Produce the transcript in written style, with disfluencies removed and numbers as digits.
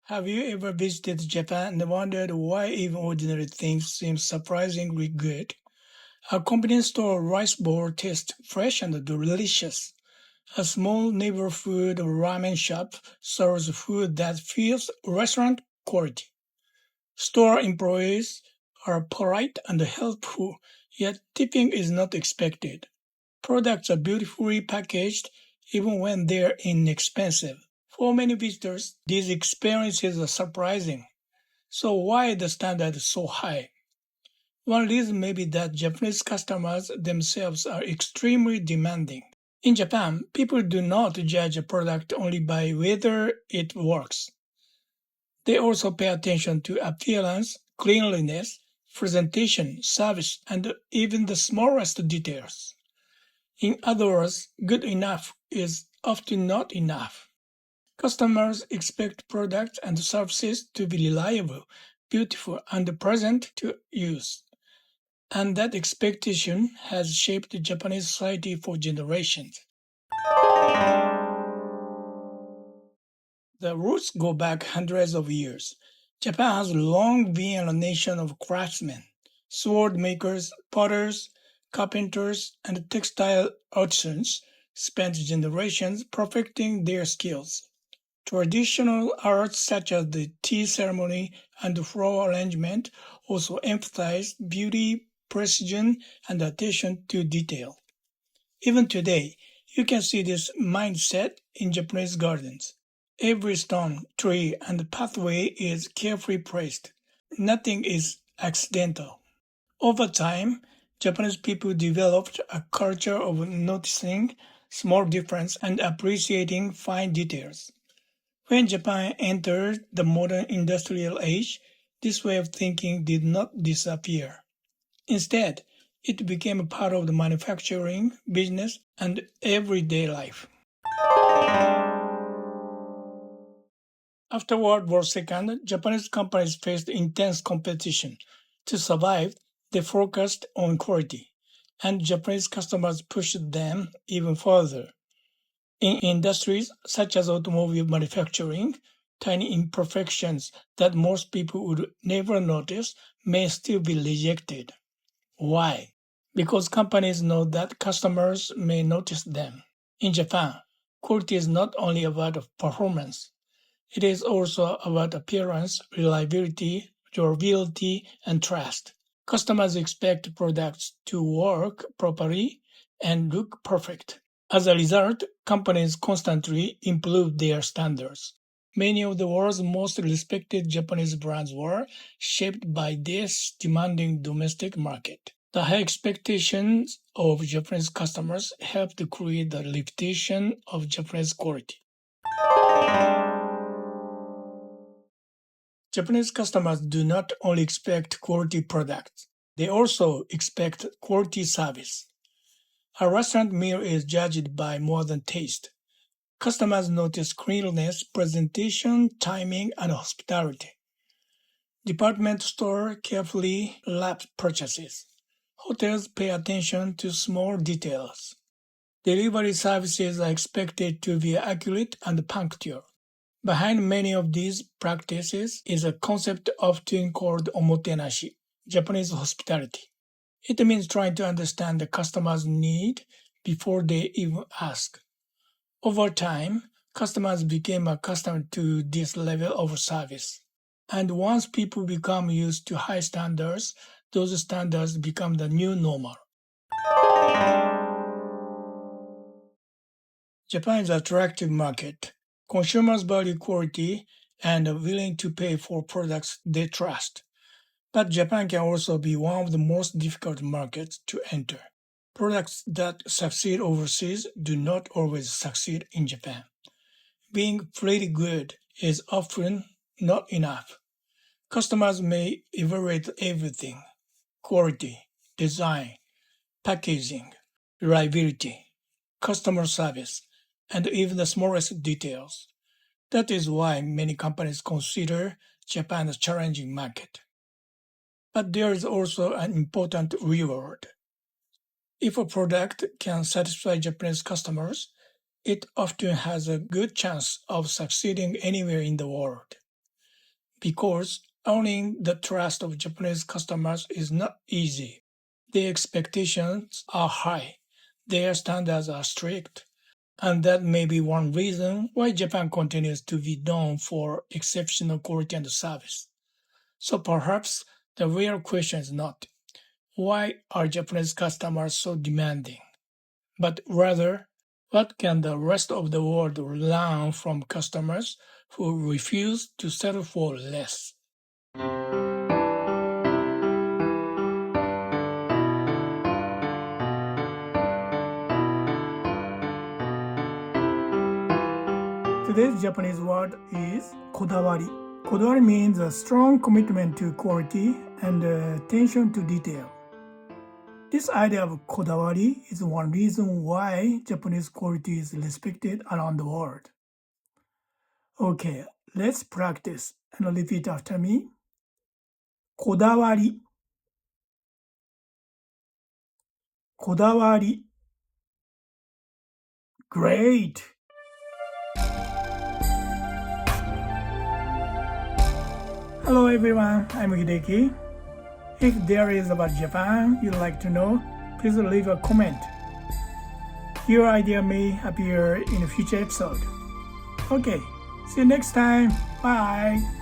Have you ever visited Japan and wondered why even ordinary things seem surprisingly good? A convenience store rice bowl tastes fresh and delicious. A small neighborhood ramen shop serves food that feels restaurant quality. Store employees are polite and helpful, yet tipping is not expected. Products are beautifully packaged even when they're inexpensive. For many visitors, these experiences are surprising. So why the standard is so high? One reason may be that Japanese customers themselves are extremely demanding. In Japan, people do not judge a product only by whether it works. They also pay attention to appearance, cleanliness, presentation, service, and even the smallest details. In other words, good enough is often not enough. Customers expect products and services to be reliable, beautiful, and pleasant to use. And that expectation has shaped Japanese society for generations. The roots go back hundreds of years. Japan has long been a nation of craftsmen, sword makers, potters, carpenters, and textile artisans spent generations perfecting their skills. Traditional arts such as the tea ceremony and flower arrangement also emphasize beauty, precision, and attention to detail. Even today, you can see this mindset in Japanese gardens. Every stone, tree, and pathway is carefully placed. Nothing is accidental. Over time, Japanese people developed a culture of noticing small differences and appreciating fine details. When Japan entered the modern industrial age, this way of thinking did not disappear. Instead, it became a part of the manufacturing, business, and everyday life. After World War II, Japanese companies faced intense competition. To survive, they focused on quality, and Japanese customers pushed them even further. In industries such as automobile manufacturing, tiny imperfections that most people would never notice may still be rejected. Why? Because companies know that customers may notice them. In Japan, quality is not only about performance, it is also about appearance, reliability, durability, and trust. Customers expect products to work properly and look perfect. As a result, companies constantly improve their standards. Many of the world's most respected Japanese brands were shaped by this demanding domestic market. The high expectations of Japanese customers helped create the reputation of Japanese quality. Japanese customers do not only expect quality products, they also expect quality service. A restaurant meal is judged by more than taste. Customers notice cleanliness, presentation, timing, and hospitality. Department store carefully wrap purchases. Hotels pay attention to small details. Delivery services are expected to be accurate and punctual. Behind many of these practices is a concept often called Omotenashi, Japanese hospitality. It means trying to understand the customer's need before they even ask. Over time, customers became accustomed to this level of service. And once people become used to high standards, those standards become the new normal. Japan is an attractive market. Consumers value quality and are willing to pay for products they trust. But Japan can also be one of the most difficult markets to enter. Products that succeed overseas do not always succeed in Japan. Being pretty good is often not enough. Customers may evaluate everything: quality, design, packaging, reliability, customer service, and even the smallest details. That is why many companies consider Japan a challenging market. But there is also an important reward. If a product can satisfy Japanese customers, it often has a good chance of succeeding anywhere in the world. because earning the trust of Japanese customers is not easy. Their expectations are high, their standards are strict, and that may be one reason why Japan continues to be known for exceptional quality and service. So perhaps the real question is not why are Japanese customers so demanding, but rather what can the rest of the world learn from customers who refuse to settle for less? Today's Japanese word is kodawari. Kodawari means a strong commitment to quality and attention to detail. This idea of kodawari is one reason why Japanese quality is respected around the world. Okay, let's practice and repeat after me. Kodawari. Kodawari. Great! Hello everyone, I'm Hideki. If there is about Japan you'd like to know, please leave a comment. Your idea may appear in a future episode. Okay, see you next time. Bye!